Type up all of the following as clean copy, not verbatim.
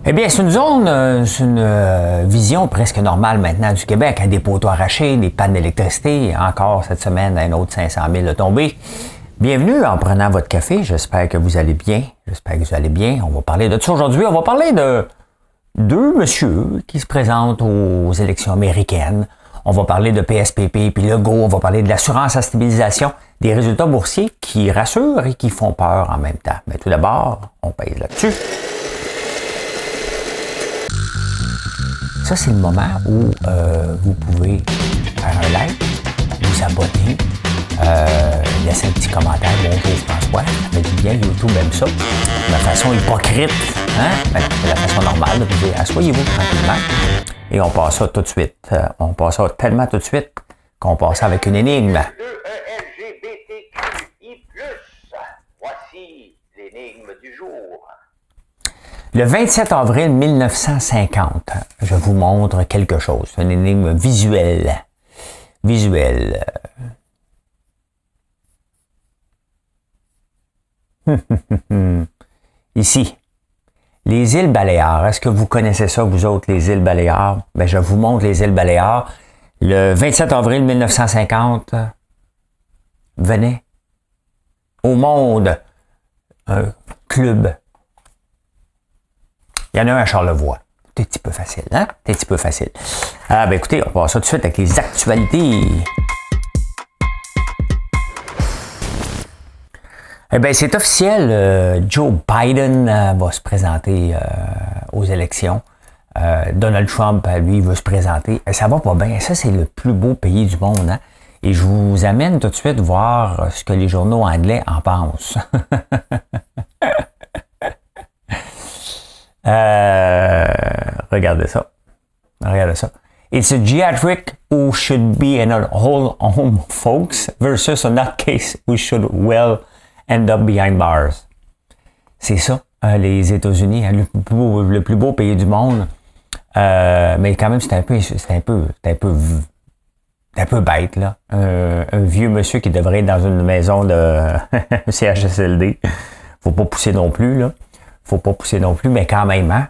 Eh bien, c'est une zone, c'est une vision presque normale maintenant du Québec, des poteaux arrachés, des pannes d'électricité. Encore cette semaine, un autre 500 000 a tombé. Bienvenue en prenant votre café. J'espère que vous allez bien. On va parler de ça aujourd'hui. On va parler de deux messieurs qui se présentent aux élections américaines. On va parler de PSPP puis Legault. On va parler de l'assurance à stabilisation, des résultats boursiers qui rassurent et qui font peur en même temps. Mais tout d'abord, on pèse là-dessus. Ça, c'est le moment où vous pouvez faire un like, vous abonner, laisser un petit commentaire. Bonjour François, ça fait du bien, YouTube aime ça. De façon hypocrite, hein? Ben, c'est la façon normale de vous dire asseyez-vous tranquillement. Et on passe ça tout de suite. On passe ça tellement tout de suite qu'on passe avec une énigme. LGBTQI+, voici l'énigme du jour. Le 27 avril 1950, je vous montre quelque chose. C'est une énigme visuelle. Ici, les îles Baléares. Est-ce que vous connaissez ça, vous autres, les îles Baléares? Ben, je vous montre les îles Baléares. Le 27 avril 1950, venait au monde un club. Il y en a un à Charlevoix. C'est un petit peu facile, hein? C'est un petit peu facile. Ben écoutez, on passe ça tout de suite avec les actualités. Eh bien, c'est officiel. Joe Biden va se présenter aux élections. Donald Trump, lui, veut se présenter. Ça va pas bien. Ça, c'est le plus beau pays du monde, hein? Et je vous amène tout de suite voir ce que les journaux anglais en pensent. Regardez ça. It's a geriatric who should be in a whole home folks versus a nutcase who should well end up behind bars. C'est ça, les États-Unis, le plus beau pays du monde. Mais quand même, c'est un peu bête, là. Un vieux monsieur qui devrait être dans une maison de CHSLD. Faut pas pousser non plus, là. Mais quand même, hein,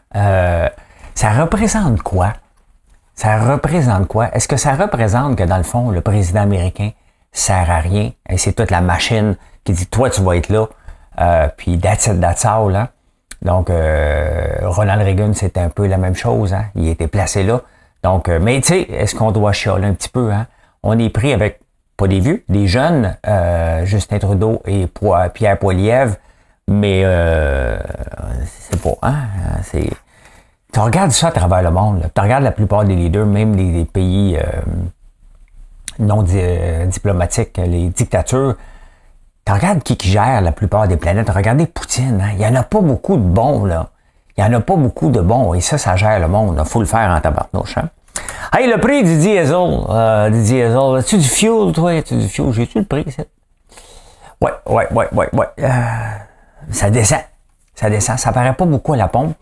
ça représente quoi? Est-ce que ça représente que, dans le fond, le président américain sert à rien et c'est toute la machine qui dit, toi, tu vas être là, puis that's it, that's all, hein? Donc, Ronald Reagan, c'était un peu la même chose, hein? Il était placé là. Donc, mais tu sais, est-ce qu'on doit chialer un petit peu, hein? On est pris avec, pas des vieux, des jeunes, Justin Trudeau et Pierre Poilievre. Mais c'est pas, hein? Tu regardes ça à travers le monde. Tu regardes la plupart des leaders, même les pays non diplomatiques, les dictatures. Tu regardes qui gère la plupart des planètes. Regardez Poutine, hein? Il n'y en a pas beaucoup de bons, là. Et ça gère le monde. Il faut le faire en tabarnouche, hein? Hey, le prix du diesel. As-tu du fuel, toi? J'ai-tu le prix, ça? Ouais. Ça descend. Ça paraît pas beaucoup à la pompe.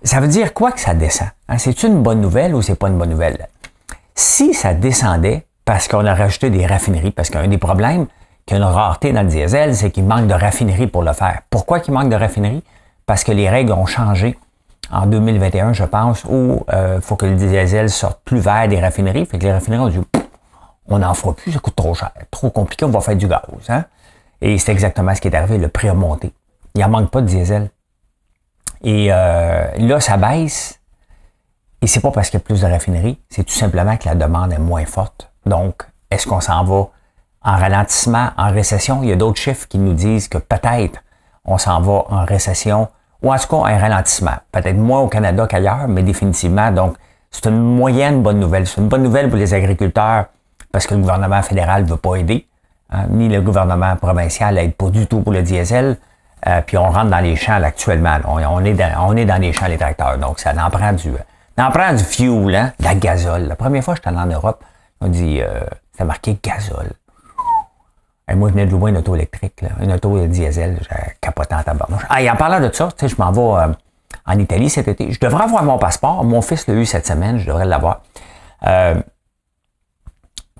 Ça veut dire quoi que ça descend? Hein? C'est-tu une bonne nouvelle ou c'est pas une bonne nouvelle? Si ça descendait parce qu'on a rajouté des raffineries, parce qu'un des problèmes qu'il y a une rareté dans le diesel, c'est qu'il manque de raffineries pour le faire. Pourquoi qu'il manque de raffineries? Parce que les règles ont changé en 2021, je pense, où faut que le diesel sorte plus vert des raffineries. Fait que les raffineries ont dit, on n'en fera plus, ça coûte trop cher, trop compliqué, on va faire du gaz. Hein? Et c'est exactement ce qui est arrivé, le prix a monté. Il n'en manque pas de diesel. Et là, ça baisse. Et c'est pas parce qu'il y a plus de raffineries, c'est tout simplement que la demande est moins forte. Donc, est-ce qu'on s'en va en ralentissement, en récession? Il y a d'autres chiffres qui nous disent que peut-être on s'en va en récession ou en tout cas un ralentissement. Peut-être moins au Canada qu'ailleurs, mais définitivement. Donc, c'est une moyenne bonne nouvelle. C'est une bonne nouvelle pour les agriculteurs parce que le gouvernement fédéral ne veut pas aider, hein, ni le gouvernement provincial n'aide pas du tout pour le diesel. Puis on rentre dans les champs là, actuellement. On est dans les champs, les tracteurs. Donc, ça en prend du fuel, hein, de la gazole. La première fois que j'étais allé en Europe, on dit, c'était marqué gazole. Et moi, je venais de louer une auto électrique, là, une auto diesel. J'ai capoté en tabarnouche. Et en parlant de ça, tu sais, je m'en vais en Italie cet été. Je devrais avoir mon passeport. Mon fils l'a eu cette semaine. Je devrais l'avoir.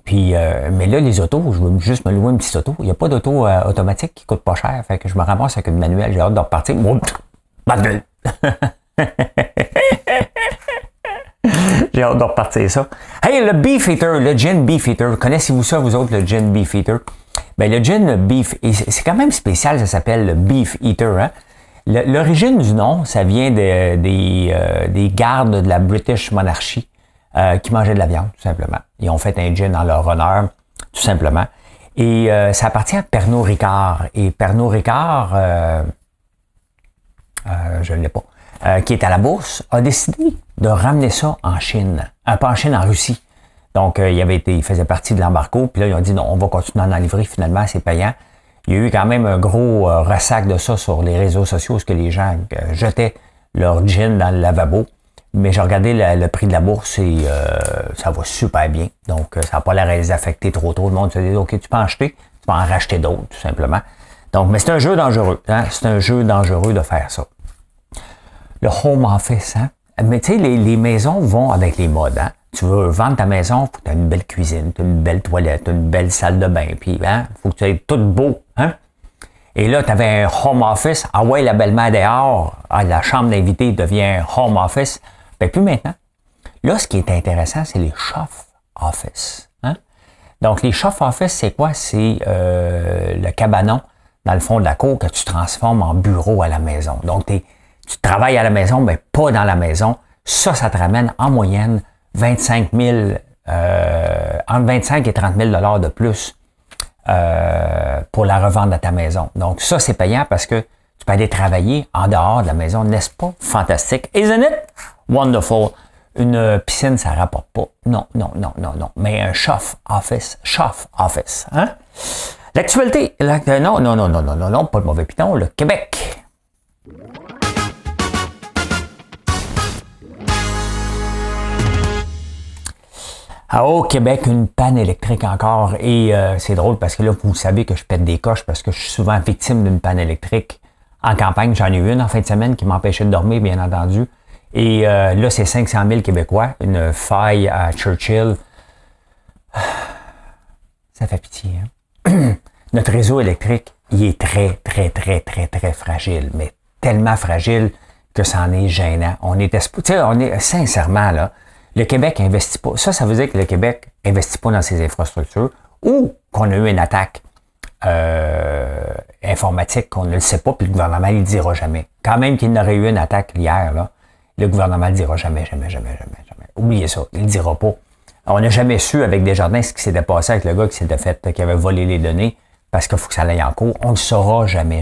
Mais là, les autos, je veux juste me louer une petite auto. Il n'y a pas d'auto automatique qui coûte pas cher. Fait que je me ramasse avec une manuelle. J'ai hâte de repartir. hâte de repartir ça. Hey, le Beefeater, le gin Beefeater. Connaissez-vous ça, vous autres, le gin Beefeater? Ben, le gin Beef, c'est quand même spécial, ça s'appelle le Beefeater, hein? L'origine du nom, ça vient des gardes de la British Monarchy qui mangeaient de la viande, tout simplement. Ils ont fait un gin en leur honneur, tout simplement. Et ça appartient à Pernod Ricard. Et Pernod Ricard, je ne l'ai pas, qui est à la bourse, a décidé de ramener ça en Chine. Pas en Chine, en Russie. Donc, il faisait partie de l'embargo. Puis là, ils ont dit non, on va continuer à en livrer. Finalement, c'est payant. Il y a eu quand même un gros ressac de ça sur les réseaux sociaux, parce que les gens jetaient leur gin dans le lavabo. Mais j'ai regardé le prix de la bourse et ça va super bien. Donc, ça n'a pas l'air à les affecter trop. Le monde se dit, OK, tu peux en acheter, tu peux en racheter d'autres, tout simplement. Donc, mais c'est un jeu dangereux. Hein? C'est un jeu dangereux de faire ça. Le home office, hein? Mais tu sais, les maisons vont avec les modes, hein? Tu veux vendre ta maison, faut que tu aies une belle cuisine, tu as une belle toilette, une belle salle de bain, puis hein, faut que tu aies tout beau, hein? Et là, tu avais un home office, ah ouais, la belle-mère dehors, la chambre d'invité devient home office. Ben plus maintenant. Là, ce qui est intéressant, c'est les chauffe office, hein? Donc, les chauffe office, c'est quoi? C'est le cabanon dans le fond de la cour que tu transformes en bureau à la maison. Donc, tu travailles à la maison, mais pas dans la maison. Ça te ramène en moyenne 25 000, entre 25 et 30 000 $ de plus pour la revente de ta maison. Donc, ça, c'est payant parce que tu peux aller travailler en dehors de la maison. N'est-ce pas fantastique? Isn't it wonderful? Une piscine, ça ne rapporte pas. Non. Mais un chauffe office, hein? L'actualité, non, pas de mauvais piton, le Québec. Au Québec, une panne électrique encore. Et c'est drôle parce que là, vous savez que je pète des coches parce que je suis souvent victime d'une panne électrique. En campagne, j'en ai eu une en fin de semaine qui m'empêchait de dormir, bien entendu. Et là, c'est 500 000 Québécois. Une faille à Churchill. Ça fait pitié, hein? Notre réseau électrique, il est très, très, très, très, très fragile. Mais tellement fragile que ça en est gênant. Sincèrement, là, le Québec investit pas. Ça veut dire que le Québec investit pas dans ses infrastructures ou qu'on a eu une attaque informatique qu'on ne le sait pas, puis le gouvernement ne le dira jamais. Quand même qu'il y aurait eu une attaque hier, là, le gouvernement ne le dira jamais. Oubliez ça, il ne le dira pas. On n'a jamais su avec Desjardins ce qui s'était passé avec le gars qui avait volé les données parce qu'il faut que ça aille en cours. On ne le saura jamais.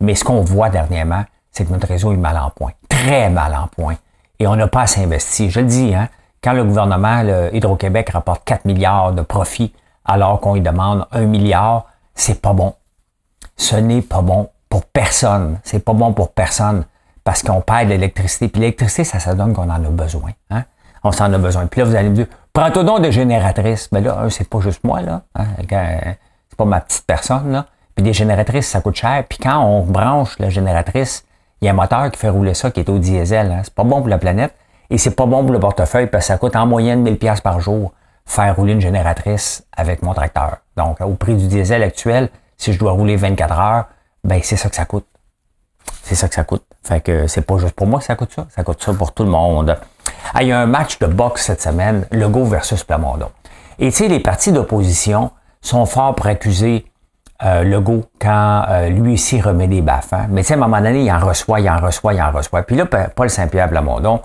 Mais ce qu'on voit dernièrement, c'est que notre réseau est mal en point. Très mal en point. Et on n'a pas assez investi. Je le dis, hein, quand le gouvernement, le Hydro-Québec, rapporte 4 milliards de profit alors qu'on lui demande 1 milliard, c'est pas bon. Ce n'est pas bon pour personne. C'est pas bon pour personne parce qu'on perd de l'électricité. Puis l'électricité, ça donne qu'on en a besoin. Hein? On s'en a besoin. Puis là, vous allez me dire, prends-toi donc des génératrices. Mais là, c'est pas juste moi, là. Hein? C'est pas ma petite personne, là. Puis des génératrices, ça coûte cher. Puis quand on branche la génératrice, il y a un moteur qui fait rouler ça qui est au diesel. Hein? C'est pas bon pour la planète et c'est pas bon pour le portefeuille parce que ça coûte en moyenne 1000 $ par jour faire rouler une génératrice avec mon tracteur. Donc, au prix du diesel actuel, si je dois rouler 24 heures, ben c'est ça que ça coûte. C'est ça que ça coûte. Fait que c'est pas juste pour moi que ça coûte ça. Ça coûte ça pour tout le monde. Il y a un match de boxe cette semaine, Legault versus Plamondon. Et tu sais, les partis d'opposition sont forts pour accuser Legault quand lui aussi remet des baffes. Hein? Mais tu sais, à un moment donné, il en reçoit. Puis là, Paul Saint-Pierre Plamondon,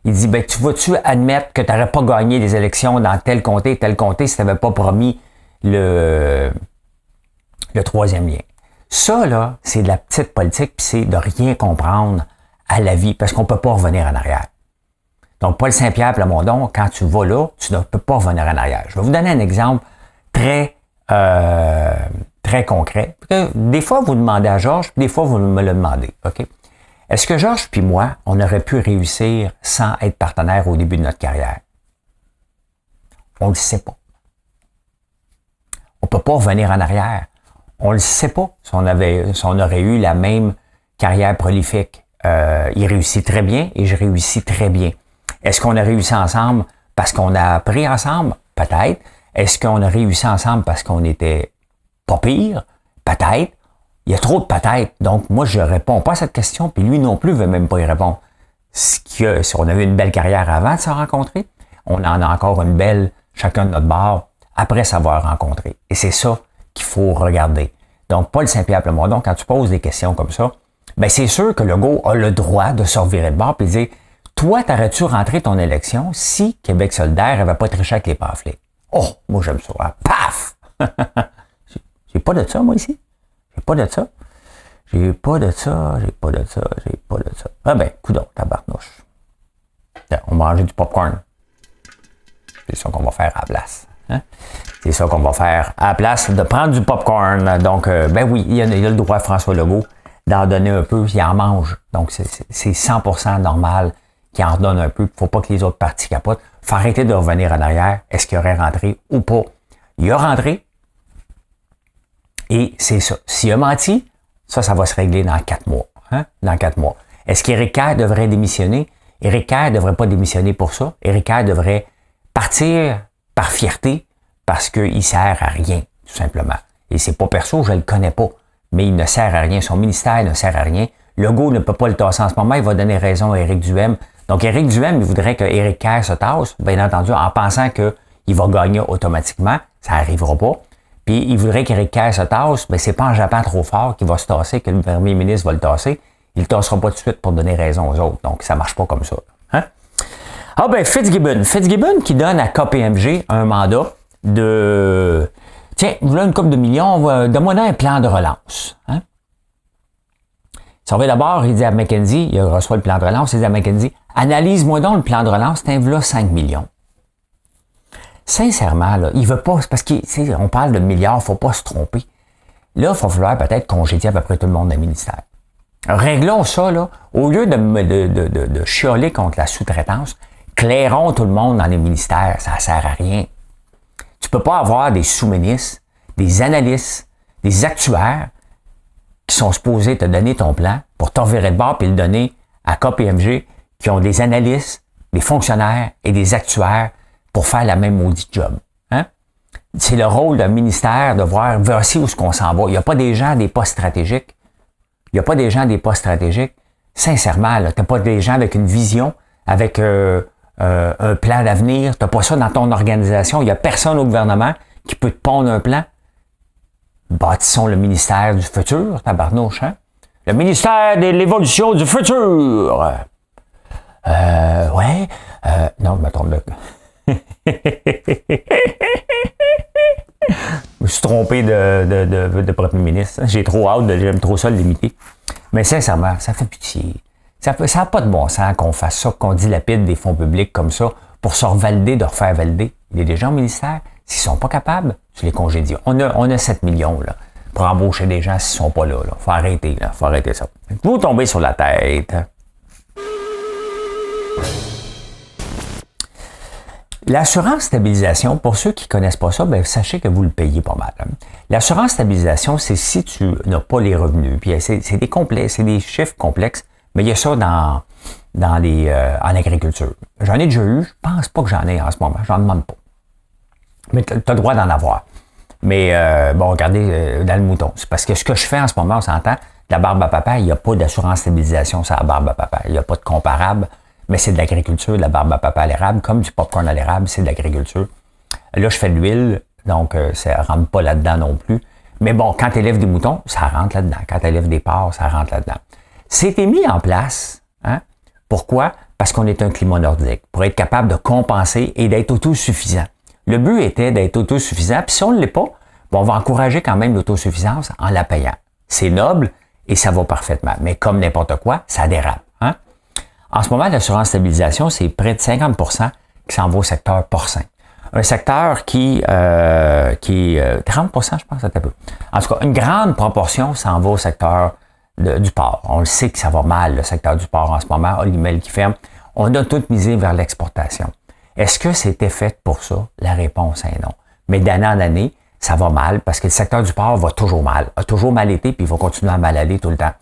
il dit, ben, tu vas-tu admettre que tu n'aurais pas gagné les élections dans tel comté si tu n'avais pas promis le troisième lien. Ça, là, c'est de la petite politique, puis c'est de rien comprendre à la vie, parce qu'on ne peut pas revenir en arrière. Donc, Paul Saint-Pierre Plamondon, quand tu vas là, tu ne peux pas revenir en arrière. Je vais vous donner un exemple très concret. Des fois, vous demandez à Georges, puis des fois, vous me le demandez. OK? Est-ce que Georges puis moi, on aurait pu réussir sans être partenaire au début de notre carrière? On ne le sait pas. On ne peut pas revenir en arrière. On ne le sait pas si on aurait eu la même carrière prolifique. Il réussit très bien et je réussis très bien. Est-ce qu'on a réussi ensemble parce qu'on a appris ensemble? Peut-être. Est-ce qu'on a réussi ensemble parce qu'on était pas pire? Peut-être. Il y a trop de peut-être. Donc, moi, je réponds pas à cette question, puis lui non plus veut même pas y répondre. Si on avait une belle carrière avant de se rencontrer, on en a encore une belle, chacun de notre bord, après s'avoir rencontré. Et c'est ça qu'il faut regarder. Donc, Paul Saint-Pierre Plamondon, quand tu poses des questions comme ça, ben c'est sûr que Legault a le droit de se revirer de bord et de dire « Toi, t'aurais-tu rentré ton élection si Québec solidaire n'avait pas triché avec les pamphlets? » Oh, moi j'aime ça. Hein? Paf! J'ai pas de ça, moi, ici. J'ai pas de ça. J'ai pas de ça. Ah ben, coudonc, tabarnouche. On va manger du popcorn. C'est ça qu'on va faire à la place. Hein? C'est ça qu'on va faire à la place de prendre du popcorn. Donc, ben oui, il y a le droit, François Legault, d'en donner un peu, il en mange. Donc, c'est 100% normal qu'il en redonne un peu. Il ne faut pas que les autres partis capotent. Il faut arrêter de revenir en arrière. Est-ce qu'il aurait rentré ou pas? Il a rentré. Et c'est ça. S'il a menti, ça va se régler dans 4 mois. Hein? Dans 4 mois. Est-ce qu'Éric Kerr devrait démissionner? Éric Kerr ne devrait pas démissionner pour ça. Éric Kerr devrait partir par fierté parce qu'il ne sert à rien, tout simplement. Et c'est pas perso, je ne le connais pas. Mais il ne sert à rien. Son ministère ne sert à rien. Legault ne peut pas le tasser en ce moment. Il va donner raison à Éric Duhaime. Donc, Éric Duhaime, il voudrait que Éric Kerr se tasse, bien entendu, en pensant qu'il va gagner automatiquement. Ça n'arrivera pas. Puis, il voudrait qu'Éric Kerr se tasse. Mais c'est pas en jappant trop fort qu'il va se tasser, que le premier ministre va le tasser. Il ne le tassera pas tout de suite pour donner raison aux autres. Donc, ça marche pas comme ça. Hein? Ah ben, Fitzgibbon. Fitzgibbon qui donne à KPMG un mandat de... Tiens, voilà une couple de millions, donne-moi un plan de relance. Hein? Ça va d'abord, il dit à McKenzie, il reçoit le plan de relance, il dit à McKenzie, analyse-moi donc le plan de relance, t'en voilà 5 millions. Sincèrement, là, il veut pas, parce qu'on parle de milliards, faut pas se tromper. Là, il va falloir peut-être congédier à peu près tout le monde dans le ministère. Réglons ça, là, au lieu de chialer contre la sous-traitance, clairons tout le monde dans les ministères, ça sert à rien. Tu peux pas avoir des sous-ministres, des analystes, des actuaires qui sont supposés te donner ton plan pour t'en virer de bord puis le donner à KPMG qui ont des analystes, des fonctionnaires et des actuaires pour faire la même maudite job. Hein? C'est le rôle d'un ministère de voir voici où est-ce qu'on s'en va. Il n'y a pas des gens des postes stratégiques. Sincèrement, tu n'as pas des gens avec une vision, avec un plan d'avenir. Tu n'as pas ça dans ton organisation. Il n'y a personne au gouvernement qui peut te pondre un plan. Bâtissons le ministère du futur, tabarnouche, hein? Le ministère de l'évolution du futur. Non, je me trompe de... Je me suis trompé de premier ministre. J'ai trop hâte, j'aime trop ça le limiter. Mais sincèrement, ça fait pitié. Ça n'a pas de bon sens qu'on fasse ça, qu'on dilapide des fonds publics comme ça pour se revalider, de refaire valider. Il y a des gens au ministère, s'ils sont pas capables, tu les congédies. On a 7 millions là, pour embaucher des gens s'ils sont pas là. Faut arrêter ça. Vous tombez sur la tête. L'assurance stabilisation, pour ceux qui ne connaissent pas ça, ben, sachez que vous le payez pas mal. Hein. L'assurance stabilisation, c'est si tu n'as pas les revenus. Puis c'est des chiffres complexes, mais il y a ça en agriculture. J'en ai déjà eu, je pense pas que j'en ai en ce moment, j'en demande pas. Mais tu as le droit d'en avoir. Mais regardez, dans le mouton. C'est parce que ce que je fais en ce moment, on s'entend, la barbe à papa, il n'y a pas d'assurance stabilisation sur la barbe à papa. Il n'y a pas de comparable. Mais c'est de l'agriculture, de la barbe à papa à l'érable, comme du popcorn à l'érable, c'est de l'agriculture. Là, je fais de l'huile, donc ça ne rentre pas là-dedans non plus. Mais bon, quand tu élèves des moutons, ça rentre là-dedans. Quand tu élèves des porcs, ça rentre là-dedans. C'était mis en place. Hein? Pourquoi? Parce qu'on est un climat nordique, pour être capable de compenser et d'être autosuffisant. Le but était d'être autosuffisant, puis si on ne l'est pas, on va encourager quand même l'autosuffisance en la payant. C'est noble et ça va parfaitement. Mais comme n'importe quoi, ça dérape. Hein? En ce moment, l'assurance stabilisation, c'est près de 50% qui s'en va au secteur porcin. Un secteur qui 30%, je pense, c'est un peu. En tout cas, une grande proportion s'en va au secteur du porc. On le sait que ça va mal, le secteur du porc en ce moment. Olimel qui ferme. On a tout misé vers l'exportation. Est-ce que c'était fait pour ça? La réponse est non. Mais d'année en année, ça va mal parce que le secteur du porc va toujours mal. A toujours mal été puis il va continuer à mal aller tout le temps.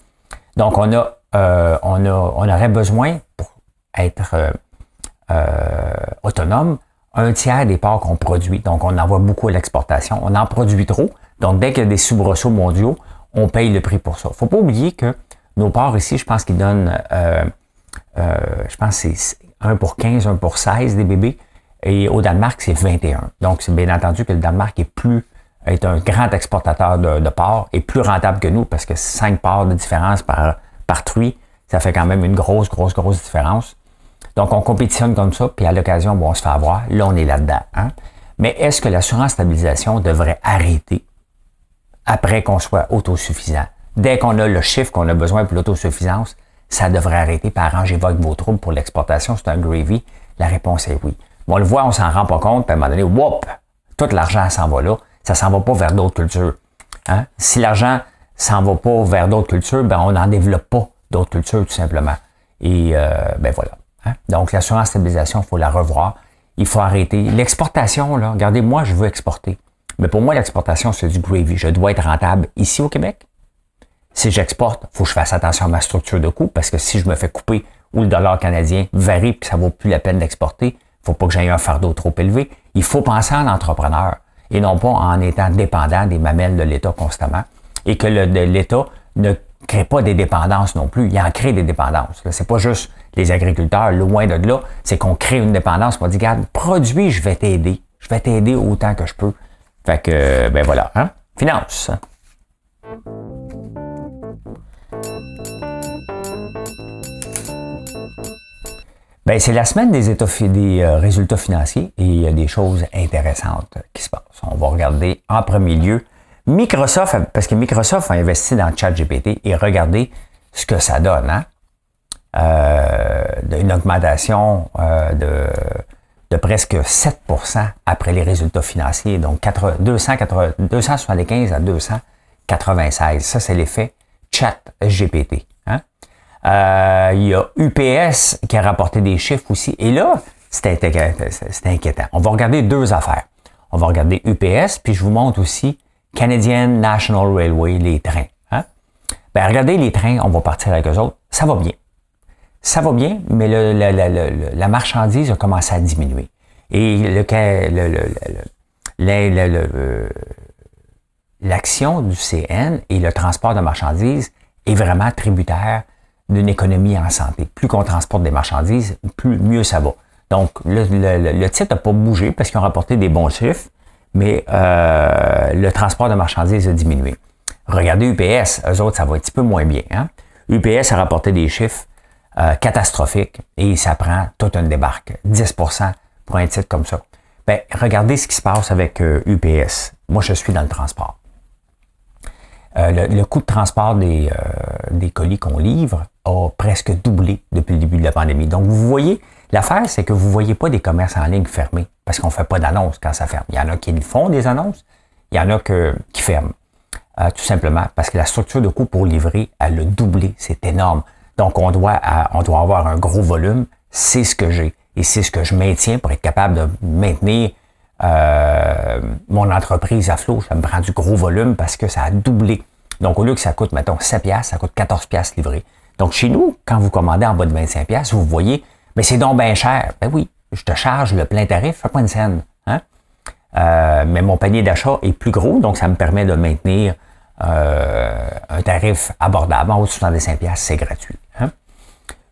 Donc, on aurait besoin, pour être autonome, un tiers des porcs qu'on produit. Donc, on envoie beaucoup à l'exportation. On en produit trop. Donc, dès qu'il y a des soubresauts mondiaux, on paye le prix pour ça. Faut pas oublier que nos porcs ici, je pense qu'ils donnent pense que c'est 1 pour 15, 1 pour 16 des bébés. Et au Danemark, c'est 21. Donc, c'est bien entendu que le Danemark est un grand exportateur de porc et plus rentable que nous parce que 5 porcs de différence par truie, ça fait quand même une grosse différence. Donc, on compétitionne comme ça, puis à l'occasion, bon, on se fait avoir. Là, on est là-dedans. Hein? Mais est-ce que l'assurance stabilisation devrait arrêter après qu'on soit autosuffisant? Dès qu'on a le chiffre qu'on a besoin pour l'autosuffisance, ça devrait arrêter par arrangez-vous avec vos troubles pour l'exportation. C'est un gravy. La réponse est oui. On le voit, on s'en rend pas compte, puis à un moment donné, whoop, tout l'argent s'en va là. Ça s'en va pas vers d'autres cultures. Hein? Si l'argent s'en va pas vers d'autres cultures, ben on n'en développe pas d'autres cultures, tout simplement. Et ben voilà. Hein? Donc, l'assurance stabilisation, il faut la revoir. Il faut arrêter. L'exportation, là, regardez, moi, je veux exporter. Mais pour moi, l'exportation, c'est du gravy. Je dois être rentable ici au Québec. Si j'exporte, il faut que je fasse attention à ma structure de coût, parce que si je me fais couper ou le dollar canadien varie et que ça ne vaut plus la peine d'exporter, il ne faut pas que j'aie un fardeau trop élevé. Il faut penser en entrepreneur et non pas en étant dépendant des mamelles de l'État constamment et que l'État ne crée pas des dépendances non plus. Il en crée des dépendances. C'est pas juste les agriculteurs, loin de là, c'est qu'on crée une dépendance. On dit, regarde, produis, je vais t'aider. Je vais t'aider autant que je peux. Fait que, ben voilà, hein? Finance. Ben, c'est la semaine des résultats financiers et il y a des choses intéressantes qui se passent. On va regarder en premier lieu Microsoft, parce que Microsoft a investi dans ChatGPT et regardez ce que ça donne. Hein? Une augmentation de presque 7% après les résultats financiers, donc 275 à 296. Ça, c'est l'effet ChatGPT. Hein? Il y a UPS qui a rapporté des chiffres aussi. Et là, c'est inquiétant. On va regarder deux affaires. On va regarder UPS, puis je vous montre aussi Canadian National Railway, les trains. Hein? Ben, regardez les trains, on va partir avec eux autres. Ça va bien. Ça va bien, mais la marchandise a commencé à diminuer. Et l'action du CN et le transport de marchandises est vraiment tributaire d'une économie en santé. Plus qu'on transporte des marchandises, mieux ça va. Donc, le titre n'a pas bougé parce qu'ils ont rapporté des bons chiffres, mais le transport de marchandises a diminué. Regardez UPS, eux autres, ça va un petit peu moins bien. Hein? UPS a rapporté des chiffres catastrophiques et ça prend toute une débarque. 10% pour un titre comme ça. Ben, regardez ce qui se passe avec UPS. Moi, je suis dans le transport. Le coût de transport des colis qu'on livre a presque doublé depuis le début de la pandémie. Donc, vous voyez, l'affaire, c'est que vous ne voyez pas des commerces en ligne fermés parce qu'on ne fait pas d'annonces quand ça ferme. Il y en a qui font des annonces, il y en a qui ferment. Tout simplement parce que la structure de coût pour livrer, elle a doublé. C'est énorme. Donc, on doit avoir un gros volume. C'est ce que j'ai. Et c'est ce que je maintiens pour être capable de maintenir mon entreprise à flot. Ça me prend du gros volume parce que ça a doublé. Donc, au lieu que ça coûte, mettons, 7$, ça coûte 14$ livré. Donc, chez nous, quand vous commandez en bas de 25$, vous voyez, mais c'est donc bien cher. Ben oui, je te charge le plein tarif, fais pas une scène. Hein? Mais mon panier d'achat est plus gros, donc ça me permet de maintenir un tarif abordable. En haut de 75$, c'est gratuit. Hein?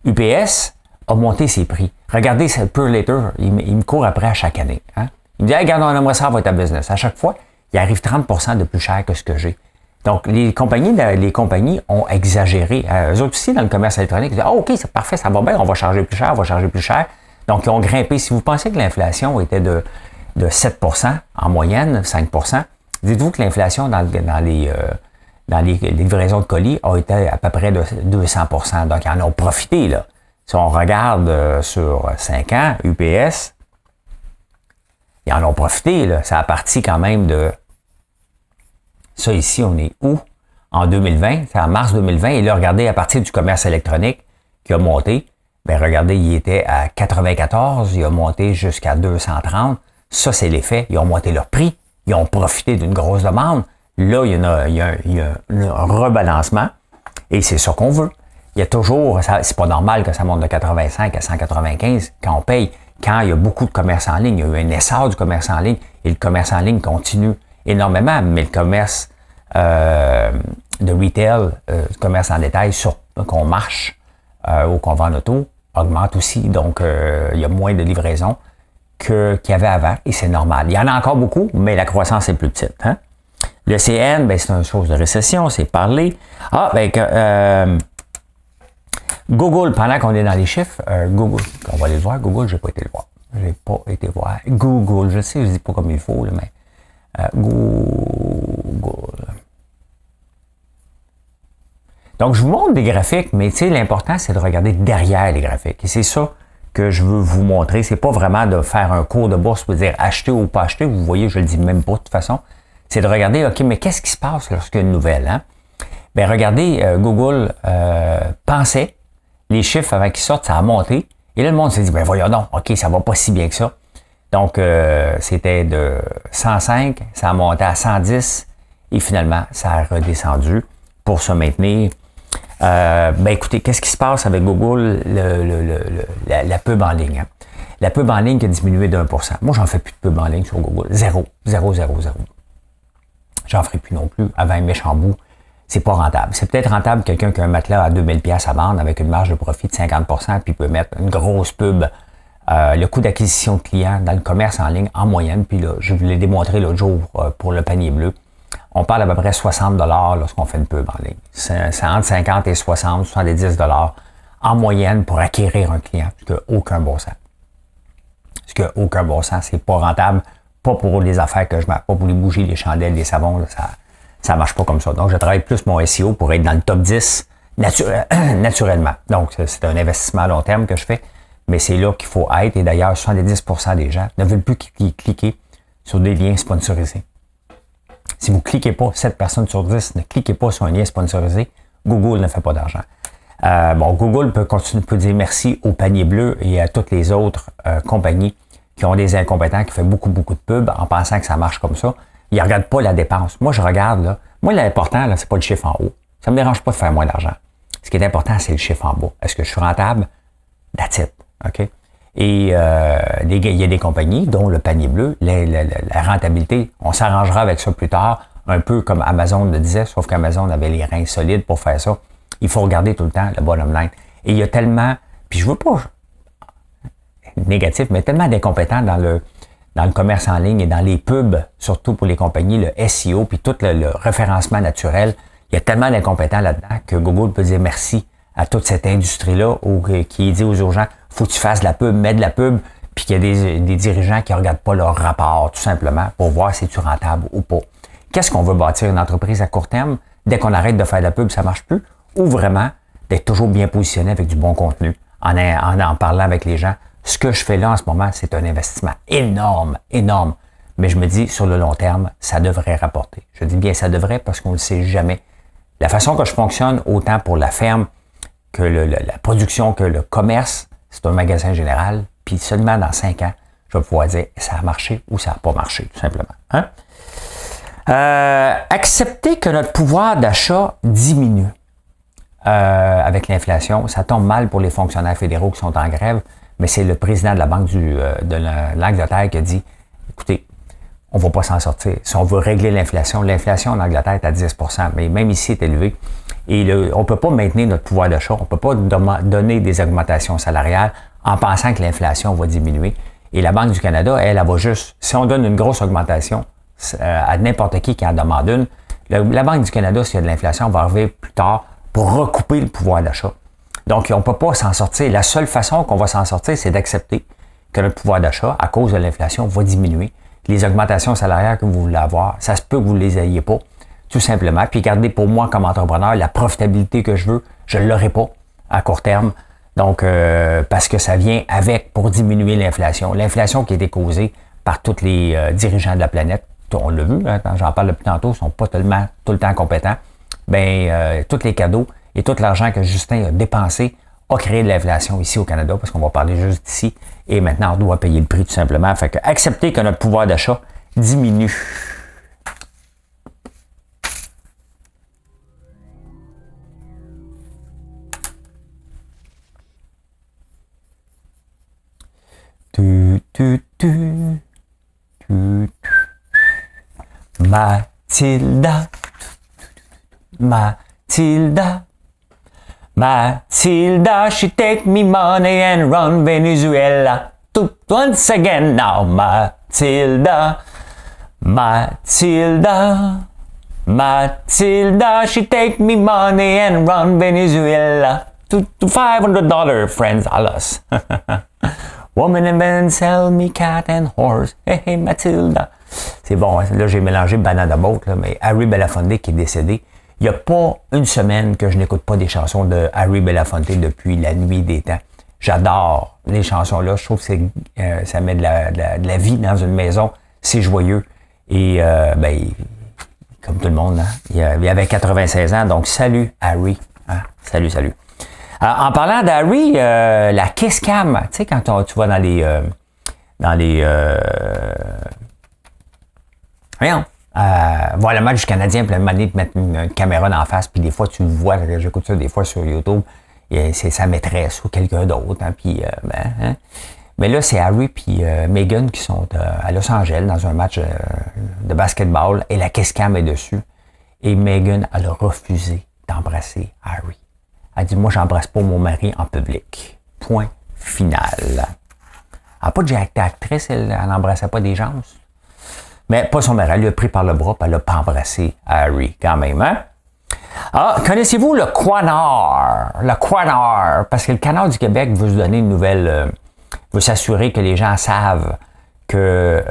UPS a monté ses prix. Regardez, Pure Later, il me court après à chaque année. Hein? Il me dit, hey, regarde, on aimerait ça avoir ta business. À chaque fois, il arrive 30% de plus cher que ce que j'ai. Donc, les compagnies ont exagéré. Eux autres aussi, dans le commerce électronique, ils disent, OK, c'est parfait, ça va bien, on va charger plus cher, Donc, ils ont grimpé. Si vous pensez que l'inflation était de 7% en moyenne, 5%, dites-vous que l'inflation dans les livraisons de colis a été à peu près de 200%. Donc, ils en ont profité, là. Si on regarde sur 5 ans, UPS, ils en ont profité, là. Ça a parti quand même de... Ça ici, on est où? En 2020, c'est en mars 2020. Et là, regardez, à partir du commerce électronique qui a monté, bien, regardez, il était à 94, il a monté jusqu'à 230. Ça, c'est l'effet. Ils ont monté leur prix. Ils ont profité d'une grosse demande. Là, il y a un rebalancement. Et c'est ça qu'on veut. Il y a toujours, c'est pas normal que ça monte de 85 à 195 quand on paye. Quand il y a beaucoup de commerce en ligne, il y a eu un essor du commerce en ligne et le commerce en ligne continue énormément, mais le commerce de retail, le commerce en détail qu'on marche ou qu'on vend en auto, augmente aussi. Donc, il y a moins de livraisons qu'il y avait avant, et c'est normal. Il y en a encore beaucoup, mais la croissance est plus petite. Hein? Le CN, ben, c'est une chose de récession, c'est parler. Ah, ben, Google, pendant qu'on est dans les chiffres, Google, on va aller le voir. Google, je n'ai pas été le voir. J'ai pas été voir. Google, je sais, je ne dis pas comme il faut, là, mais Google. Donc, je vous montre des graphiques, mais tu sais, l'important, c'est de regarder derrière les graphiques. Et c'est ça que je veux vous montrer. C'est pas vraiment de faire un cours de bourse pour dire acheter ou pas acheter. Vous voyez, je le dis même pas de toute façon. C'est de regarder, OK, mais qu'est-ce qui se passe lorsqu'il y a une nouvelle, hein? Bien, regardez, Google pensait, les chiffres avant qu'ils sortent, ça a monté. Et là, le monde s'est dit, ben voyons donc, OK, ça va pas si bien que ça. Donc, c'était de 105, ça a monté à 110 et finalement, ça a redescendu pour se maintenir. Ben écoutez, qu'est-ce qui se passe avec Google, la pub en ligne? Hein? La pub en ligne qui a diminué d'1%. Moi, j'en fais plus de pub en ligne sur Google. Zéro. J'en ferai plus non plus. Avant un méchant bout, c'est pas rentable. C'est peut-être rentable quelqu'un qui a un matelas à 2000$ à vendre avec une marge de profit de 50%, puis peut mettre une grosse pub. Le coût d'acquisition de clients dans le commerce en ligne en moyenne, puis là, je vous l'ai démontré l'autre jour pour le panier bleu. On parle à peu près 60$ lorsqu'on fait une pub en ligne. C'est entre 50 et 60, 70$ en moyenne pour acquérir un client, ce qui n'a aucun bon sens. Ce qui n'a aucun bon sens, c'est pas rentable, pas pour les affaires que je mets, pas pour les bougies, les chandelles, les savons, là, ça marche pas comme ça. Donc, je travaille plus mon SEO pour être dans le top 10 naturellement. Donc, c'est un investissement à long terme que je fais, mais c'est là qu'il faut être. Et d'ailleurs, 70% des gens ne veulent plus cliquer sur des liens sponsorisés. Si vous ne cliquez pas, 7 personnes sur 10 ne cliquez pas sur un lien sponsorisé, Google ne fait pas d'argent. Google peut dire merci au panier bleu et à toutes les autres compagnies qui ont des incompétents qui font beaucoup de pubs en pensant que ça marche comme ça. Ils ne regardent pas la dépense. Moi, je regarde, là. Moi, l'important, là, c'est pas le chiffre en haut. Ça ne me dérange pas de faire moins d'argent. Ce qui est important, c'est le chiffre en bas. Est-ce que je suis rentable? That's it. OK? Et il y a des compagnies, dont le panier bleu, la rentabilité, on s'arrangera avec ça plus tard, un peu comme Amazon le disait, sauf qu'Amazon avait les reins solides pour faire ça. Il faut regarder tout le temps le bottom line. Et il y a tellement, puis je veux pas négatif, mais tellement d'incompétents dans le commerce en ligne et dans les pubs, surtout pour les compagnies, le SEO, puis tout le référencement naturel. Il y a tellement d'incompétents là-dedans que Google peut dire merci à toute cette industrie-là qui dit aux gens, faut que tu fasses de la pub, mets de la pub, puis qu'il y a des dirigeants qui ne regardent pas leur rapport, tout simplement, pour voir si tu es rentable ou pas. Qu'est-ce qu'on veut bâtir une entreprise à court terme? Dès qu'on arrête de faire de la pub, ça ne marche plus? Ou vraiment d'être toujours bien positionné avec du bon contenu, en parlant avec les gens? Ce que je fais là en ce moment, c'est un investissement énorme. Mais je me dis, sur le long terme, ça devrait rapporter. Je dis bien ça devrait parce qu'on ne le sait jamais. La façon que je fonctionne, autant pour la ferme que la production, que le commerce, c'est un magasin général. Puis seulement dans 5 ans, je vais pouvoir dire ça a marché ou ça n'a pas marché, tout simplement. Hein? Accepter que notre pouvoir d'achat diminue avec l'inflation. Ça tombe mal pour les fonctionnaires fédéraux qui sont en grève. Mais c'est le président de la Banque de l'Angleterre qui a dit, écoutez, on ne va pas s'en sortir. Si on veut régler l'inflation en Angleterre est à 10%, mais même ici est élevé. Et on ne peut pas maintenir notre pouvoir d'achat, on ne peut pas donner des augmentations salariales en pensant que l'inflation va diminuer. Et la Banque du Canada, elle va juste, si on donne une grosse augmentation à n'importe qui en demande une, la Banque du Canada, s'il y a de l'inflation, va arriver plus tard pour recouper le pouvoir d'achat. Donc, on ne peut pas s'en sortir. La seule façon qu'on va s'en sortir, c'est d'accepter que notre pouvoir d'achat, à cause de l'inflation, va diminuer. Les augmentations salariales que vous voulez avoir, ça se peut que vous ne les ayez pas, tout simplement. Puis, regardez, pour moi, comme entrepreneur, la profitabilité que je veux, je ne l'aurai pas à court terme. Donc, parce que ça vient pour diminuer l'inflation. L'inflation qui a été causée par tous les dirigeants de la planète, on l'a vu, hein, j'en parle depuis tantôt, ils ne sont pas tellement tout le temps compétents. Tous les cadeaux et tout l'argent que Justin a dépensé a créé de l'inflation ici au Canada, parce qu'on va parler juste d'ici, et maintenant on doit payer le prix tout simplement. Fait que accepter que notre pouvoir d'achat diminue. Mathilda, Matilda, she take me money and run Venezuela. Once again now, Matilda. Matilda, Matilda, she take me money and run Venezuela. To $500, friends, alas. Woman and men sell me cat and horse. Hey, hey, Matilda. C'est bon, hein? Là, j'ai mélangé Banana Boat, là, mais Harry Belafonte qui est décédé. Il n'y a pas une semaine que je n'écoute pas des chansons de Harry Belafonte depuis la nuit des temps. J'adore les chansons-là. Je trouve que ça met de la vie dans une maison. C'est joyeux. Et, comme tout le monde, hein, il avait 96 ans. Donc, salut, Harry. Hein? Salut, salut. En parlant d'Harry, la Kiss Cam, tu sais, quand tu vas dans les voyons, voir le match du Canadien, puis le moment donné, te mettre une caméra dans la face, puis des fois, tu le vois, j'écoute ça des fois sur YouTube, et c'est sa maîtresse ou quelqu'un d'autre, hein, puis, hein. Mais là, c'est Harry puis Meghan qui sont à Los Angeles dans un match de basketball, et la Kiss Cam est dessus, et Meghan, elle a refusé d'embrasser Harry. Elle dit, moi, j'embrasse pas mon mari en public. Point final. Elle n'a pas déjà été actrice, elle n'embrassait pas des gens. Mais pas son mari, elle l'a pris par le bras, puis elle n'a pas embrassé Harry, quand même, hein? Ah, connaissez-vous le Quanard? Le Quanard, parce que le Canard du Québec veut se donner une nouvelle... veut s'assurer que les gens savent que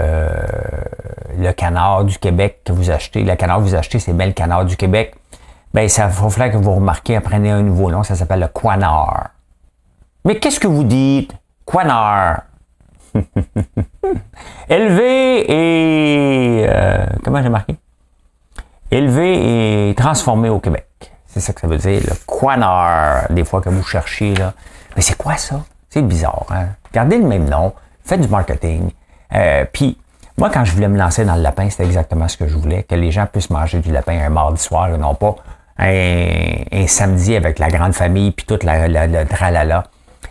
le Canard du Québec que vous achetez, le Canard que vous achetez, c'est bien le Canard du Québec. Ben, ça va falloir que vous remarquez, apprenez un nouveau nom, ça s'appelle le Quanard. Mais qu'est-ce que vous dites? Quanard. Élevé et... comment j'ai marqué? Élevé et transformé au Québec. C'est ça que ça veut dire, le Quanard. Des fois que vous cherchez, là. Mais c'est quoi ça? C'est bizarre, hein? Gardez le même nom, faites du marketing. Puis, moi, quand je voulais me lancer dans le lapin, c'était exactement ce que je voulais, que les gens puissent manger du lapin un mardi soir et non pas un samedi avec la grande famille puis toute le tralala.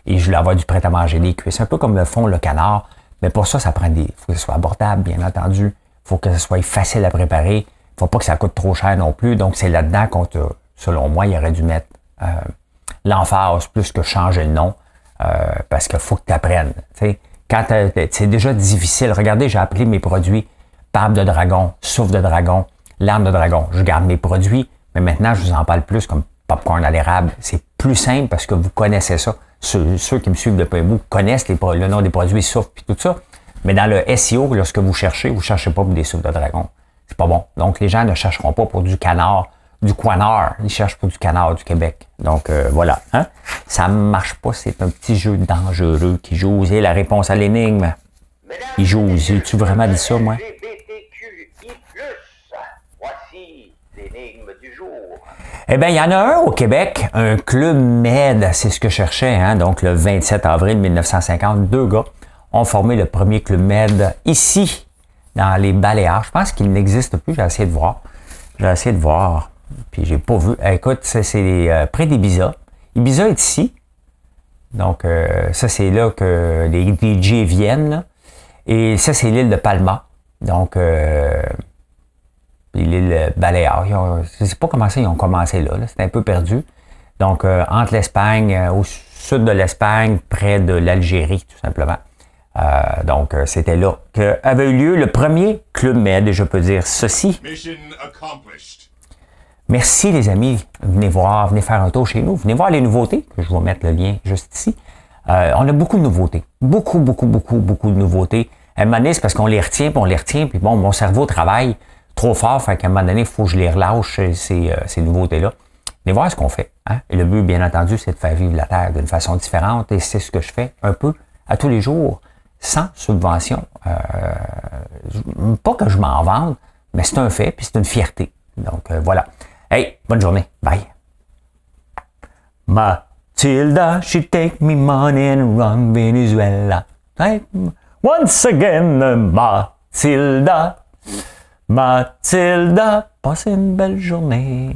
Et je voulais avoir du prêt-à-manger, des cuisses. Un peu comme le font le canard. Mais pour ça, ça prend il faut que ce soit abordable, bien entendu. Il faut que ce soit facile à préparer. Il ne faut pas que ça coûte trop cher non plus. Donc, c'est là-dedans selon moi, il aurait dû mettre l'emphase plus que changer le nom. Parce qu'il faut que tu apprennes. Quand c'est déjà difficile. Regardez, j'ai appelé mes produits barbe de dragon, souffle de dragon, larme de dragon. Je garde mes produits, mais maintenant, je vous en parle plus comme popcorn à l'érable. C'est plus simple parce que vous connaissez ça. Ceux qui me suivent depuis un bout connaissent le nom des produits souffle et tout ça. Mais dans le SEO, lorsque vous cherchez pas pour des souffles de dragon. C'est pas bon. Donc, les gens ne chercheront pas pour du canard, du Quanard. Ils cherchent pour du canard du Québec. Donc, voilà. Hein? Ça marche pas. C'est un petit jeu dangereux qui joue. C'est la réponse à l'énigme. Il joue. J'ai-tu vraiment dit ça, moi? LGBTQI+, voici l'énigme du jour. Eh bien, il y en a un au Québec, un club Med, c'est ce que je cherchais, hein? Donc le 27 avril 1950, 2 gars ont formé le premier club Med ici, dans les Baléares. Je pense qu'il n'existe plus, j'ai essayé de voir, puis j'ai pas vu. Écoute, c'est près d'Ibiza. Ibiza est ici, donc ça c'est là que les DJ viennent, là. Et ça c'est l'île de Palma, donc... l'île Baléares. Je ne sais pas comment ça ils ont commencé là. C'était un peu perdu. Donc, entre l'Espagne, au sud de l'Espagne, près de l'Algérie, tout simplement. Donc, c'était là qu'avait eu lieu le premier Club Med, et je peux dire ceci. Mission accomplished. Merci les amis. Venez voir, venez faire un tour chez nous. Venez voir les nouveautés. Je vais vous mettre le lien juste ici. On a beaucoup de nouveautés. Beaucoup de nouveautés. À un moment donné, c'est parce qu'on les retient, puis bon, mon cerveau travaille trop fort, fait qu'à un moment donné, il faut que je les relâche, ces nouveautés-là. Venez voir ce qu'on fait. Hein? Et le but, bien entendu, c'est de faire vivre la Terre d'une façon différente, et c'est ce que je fais un peu à tous les jours, sans subvention. Pas que je m'en vante, mais c'est un fait, puis c'est une fierté. Donc, voilà. Hey, bonne journée. Bye. Matilda, she take me money and run Venezuela. Hey, once again, Matilda. Matilda, passez une belle journée.